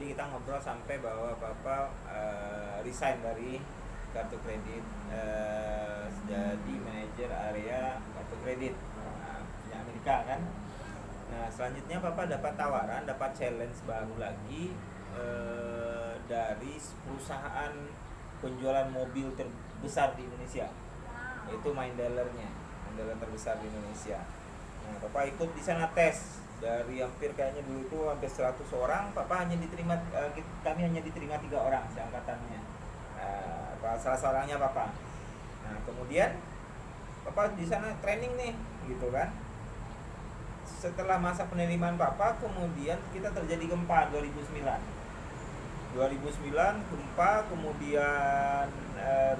tadi kita ngobrol sampai bahwa Bapak resign dari kartu kredit, jadi manajer area kartu kredit, punya Amerika kan. Nah selanjutnya Bapak dapat tawaran, dapat challenge baru lagi dari perusahaan penjualan mobil terbesar di Indonesia, yaitu Main Dealer terbesar di Indonesia. Nah, Bapak ikut di sana tes dari hampir kayaknya dulu itu hampir 100 orang, Bapak hanya diterima, kami hanya diterima 3 orang seangkatannya. Salah seorangnya Bapak. Nah, kemudian Bapak di sana training nih, gitu kan. Setelah masa penerimaan Bapak, kemudian kita terjadi gempa 2009 gempa, kemudian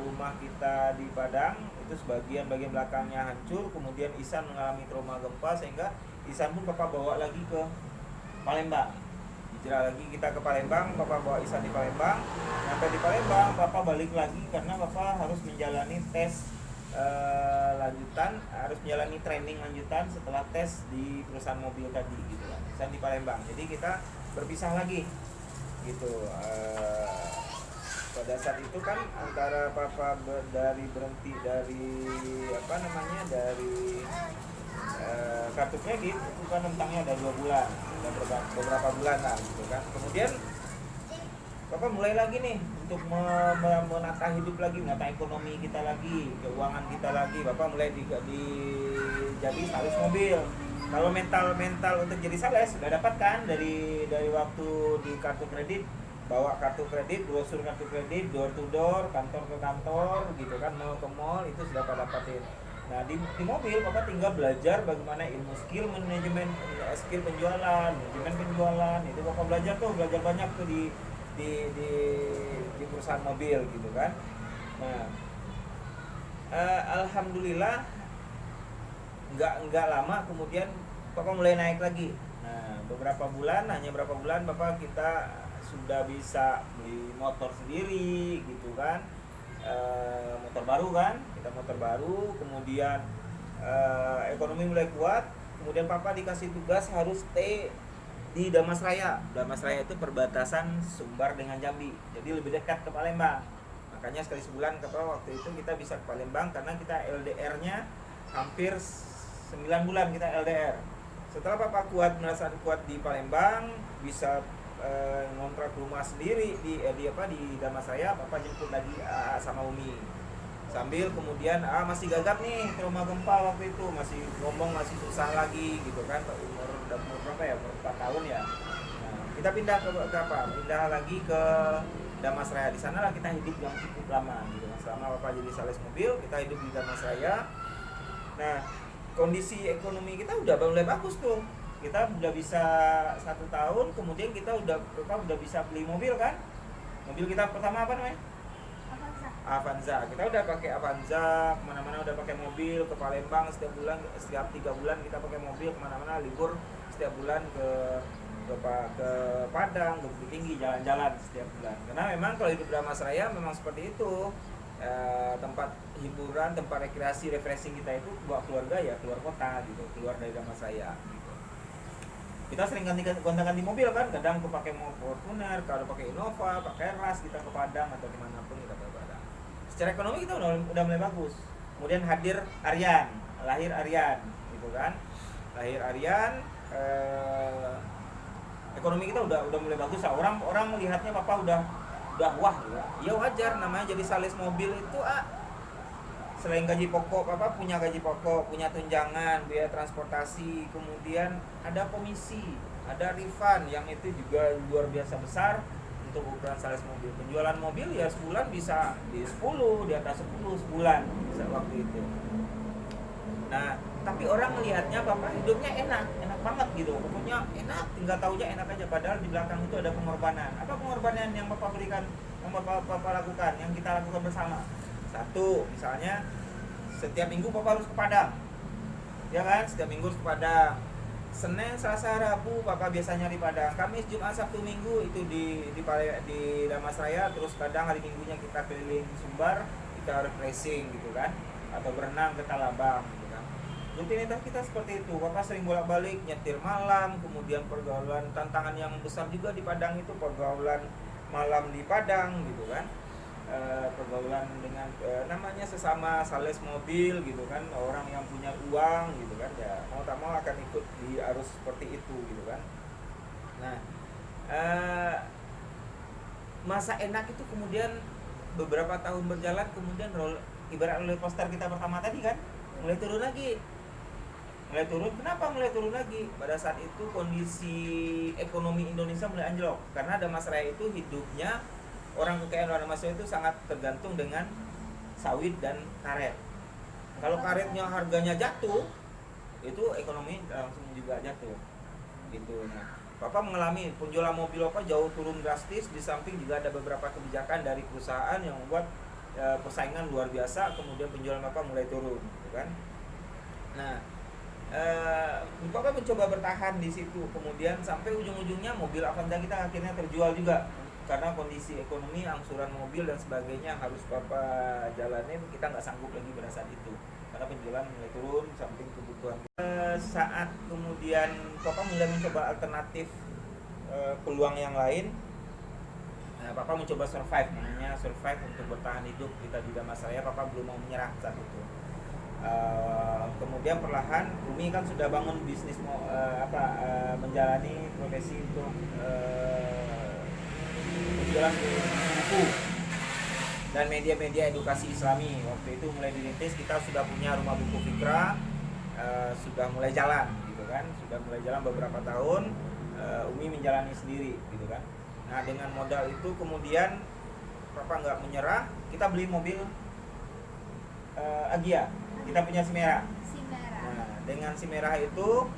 rumah kita di Padang itu sebagian bagian belakangnya hancur, kemudian Ihsan mengalami trauma gempa sehingga Ihsan pun Bapak bawa lagi ke Palembang. Hijrah lagi kita ke Palembang, Bapak bawa Ihsan di Palembang. Sampai di Palembang Bapak balik lagi karena Bapak harus menjalani tes lanjutan, harus menjalani training lanjutan setelah tes di perusahaan mobil tadi gitu kan. Ihsan di Palembang. Jadi kita berpisah lagi gitu. Pada saat itu kan antara Papa dari berhenti dari dari kartu kredit itu kan rentangnya ada 2 bulan, ada beberapa bulan lah gitu kan. Kemudian Papa mulai lagi nih untuk menata hidup lagi, menata ekonomi kita lagi, keuangan kita lagi. Bapak mulai jadi sales mobil. Kalau mental untuk jadi sales sudah dapat kan dari waktu di kartu kredit, bawa kartu kredit, brosur kartu kredit, door to door, kantor ke kantor gitu kan, mall ke mall, itu sudah Bapak dapatin. Nah di mobil Bapak tinggal belajar bagaimana ilmu skill manajemen, skill penjualan, manajemen penjualan, itu Bapak belajar banyak tuh di perusahaan mobil gitu kan. Nah alhamdulillah nggak lama kemudian Bapak mulai naik lagi. Nah hanya berapa bulan Bapak kita sudah bisa beli motor sendiri gitu kan, motor baru kan, kita motor baru, kemudian ekonomi mulai kuat. Kemudian Papa dikasih tugas harus stay di Damas Raya. Damas Raya itu perbatasan Sumbar dengan Jambi, jadi lebih dekat ke Palembang. Makanya sekali sebulan waktu itu kita bisa ke Palembang karena kita LDR-nya hampir 9 bulan kita LDR. Setelah Papa merasa kuat di Palembang, bisa ngontrak rumah sendiri di Damas Raya, Papa jemput lagi sama Umi. Sambil kemudian masih gagap nih trauma gempa waktu itu, masih ngomong masih susah lagi gitu kan, umur berapa ya, umur 4 tahun ya. Nah, kita pindah pindah lagi ke Damas Raya. Di sanalah kita hidup yang cukup lama gitu. Selama Papa jadi sales mobil, kita hidup di Damas Raya. Nah, kondisi ekonomi kita udah mulai bagus tuh. Kita udah bisa 1 tahun, kemudian kita udah bisa beli mobil kan. Mobil kita pertama apa namanya? Avanza. Kita udah pakai Avanza, kemana-mana udah pakai mobil, ke Palembang setiap 3 bulan kita pakai mobil kemana-mana, libur setiap bulan ke Padang, ke Bukit Tinggi, jalan-jalan setiap bulan. Karena memang kalau hidup Damas Raya memang seperti itu. Tempat hiburan, tempat rekreasi, refreshing kita itu buat keluarga ya keluar kota gitu, keluar dari Damas Raya gitu. Kita sering ganti mobil kan, kadang aku pakai Fortuner, kalau pakai Innova, pakai Ras, kita ke Padang atau dimanapun kita ke Padang. Secara ekonomi kita udah mulai bagus. Kemudian lahir Aryan gitu kan, lahir Aryan. Ekonomi kita udah mulai bagus lah. Orang melihatnya Papa udah wah gitu. Ya wajar, namanya jadi sales mobil itu selain gaji pokok, Papa punya gaji pokok, punya tunjangan, biaya transportasi, kemudian ada komisi, ada refund yang itu juga luar biasa besar untuk ukuran sales mobil. Penjualan mobil ya sebulan bisa di 10, di atas 10 sebulan bisa waktu itu. Nah, tapi orang melihatnya Papa hidupnya enak banget gitu. Pokoknya enak, tinggal taunya enak aja, padahal di belakang itu ada pengorbanan. Apa pengorbanan yang Bapak berikan, yang Bapak lakukan, yang kita lakukan bersama? Satu, misalnya setiap minggu Bapak harus ke Padang. Ya kan? Setiap minggu harus ke Padang. Senin, Selasa, Rabu Bapak biasanya di Padang. Kamis, Jumat, Sabtu, Minggu itu di Damas Raya. Terus kadang hari Minggunya kita keliling Sumbar, kita refreshing gitu kan, atau berenang ke Talabang gitu kan. rutinitas kita seperti itu. Papa sering bolak-balik nyetir malam, kemudian pergaulan tantangan yang besar juga di Padang itu pergaulan malam di Padang gitu kan. Pergaulan dengan namanya sesama sales mobil gitu kan, orang yang punya uang gitu kan, ya mau tak mau akan ikut di arus seperti itu gitu kan. Nah, masa enak itu kemudian beberapa tahun berjalan, kemudian ibarat roller coaster kita pertama tadi kan mulai turun lagi, mulai turun. Kenapa mulai turun lagi? Pada saat itu kondisi ekonomi Indonesia mulai anjlok, karena ada Mas Raya itu hidupnya, orang kekayaan orang Mas Raya itu sangat tergantung dengan sawit dan karet. Kalau karetnya harganya jatuh, itu ekonomi langsung juga jatuh gitu. Nah, Papa mengalami penjualan mobil Papa jauh turun drastis, di samping juga ada beberapa kebijakan dari perusahaan yang membuat persaingan luar biasa, kemudian penjualan Papa mulai turun gitu kan. Nah, Papa mencoba bertahan di situ, kemudian sampai ujung-ujungnya mobil Avanza kita akhirnya terjual juga, karena kondisi ekonomi, angsuran mobil dan sebagainya harus Papa jalanin, kita nggak sanggup lagi pada saat itu karena penjualan mulai turun, samping kebutuhan. Saat kemudian Papa mulai mencoba alternatif, peluang yang lain, Papa mencoba survive, namanya survive untuk bertahan hidup. Kita juga masalahnya Papa belum mau menyerah saat itu. Kemudian perlahan Umi kan sudah bangun bisnis, menjalani profesi untuk menjual buku dan media-media edukasi Islami. Waktu itu mulai dirintis, kita sudah punya rumah buku Fikra, sudah mulai jalan gitu kan, sudah mulai jalan beberapa tahun. Umi menjalani sendiri gitu kan. Nah, dengan modal itu kemudian Papa nggak menyerah, kita beli mobil Agia, kita punya si merah. Nah, dengan si merah itu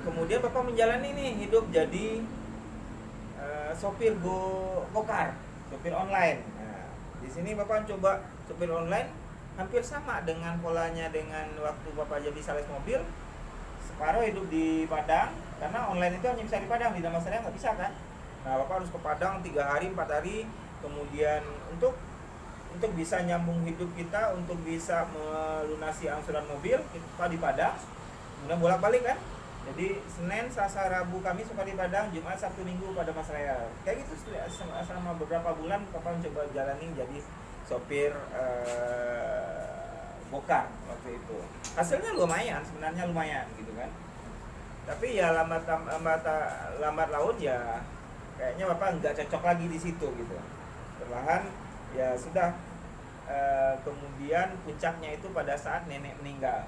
kemudian Papa menjalani nih hidup jadi sopir gokar, sopir online. Nah, di sini Bapak coba sopir online, hampir sama dengan polanya dengan waktu Bapak jadi sales mobil. Separuh hidup di Padang, karena online itu hanya bisa di Padang, di Damansaraya nggak bisa kan. Nah, Bapak harus ke Padang 3 hari 4 hari, kemudian untuk bisa nyambung hidup kita, untuk bisa melunasi angsuran mobil kita di Padang, kemudian bolak-balik kan. Jadi Senin, Selasa, Rabu, Kamis suka di Padang, Jumat, Sabtu, Minggu pada Mas Raya. Kayak gitu selama beberapa bulan Papa mencoba jalanin jadi sopir gokar waktu itu. Hasilnya lumayan, sebenarnya lumayan gitu kan. Tapi ya lambat laun ya kayaknya Bapak nggak cocok lagi di situ gitu. Perlahan ya sudah, kemudian puncaknya itu pada saat nenek meninggal.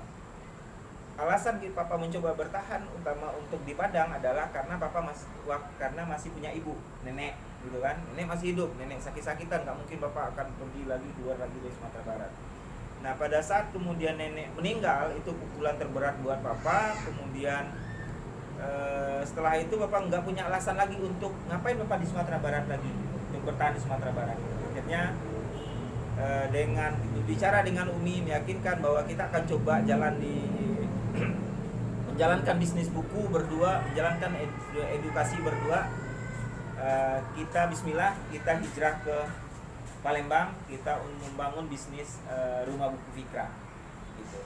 Alasan Papa mencoba bertahan utama untuk di Padang adalah karena Papa masih punya ibu, nenek gitu kan. Nenek masih hidup, nenek sakit-sakitan, nggak mungkin Bapak akan pergi lagi keluar lagi dari Sumatera Barat. Nah, pada saat kemudian nenek meninggal, itu pukulan terberat buat Papa. Kemudian setelah itu Bapak nggak punya alasan lagi untuk ngapain Bapak di Sumatera Barat lagi, untuk bertahan di Sumatera Barat. Akhirnya dengan bicara dengan Umi, meyakinkan bahwa kita akan coba jalan di menjalankan bisnis buku berdua, menjalankan edukasi berdua. Kita bismillah, kita hijrah ke Palembang, kita membangun bisnis rumah buku Fikra gitu.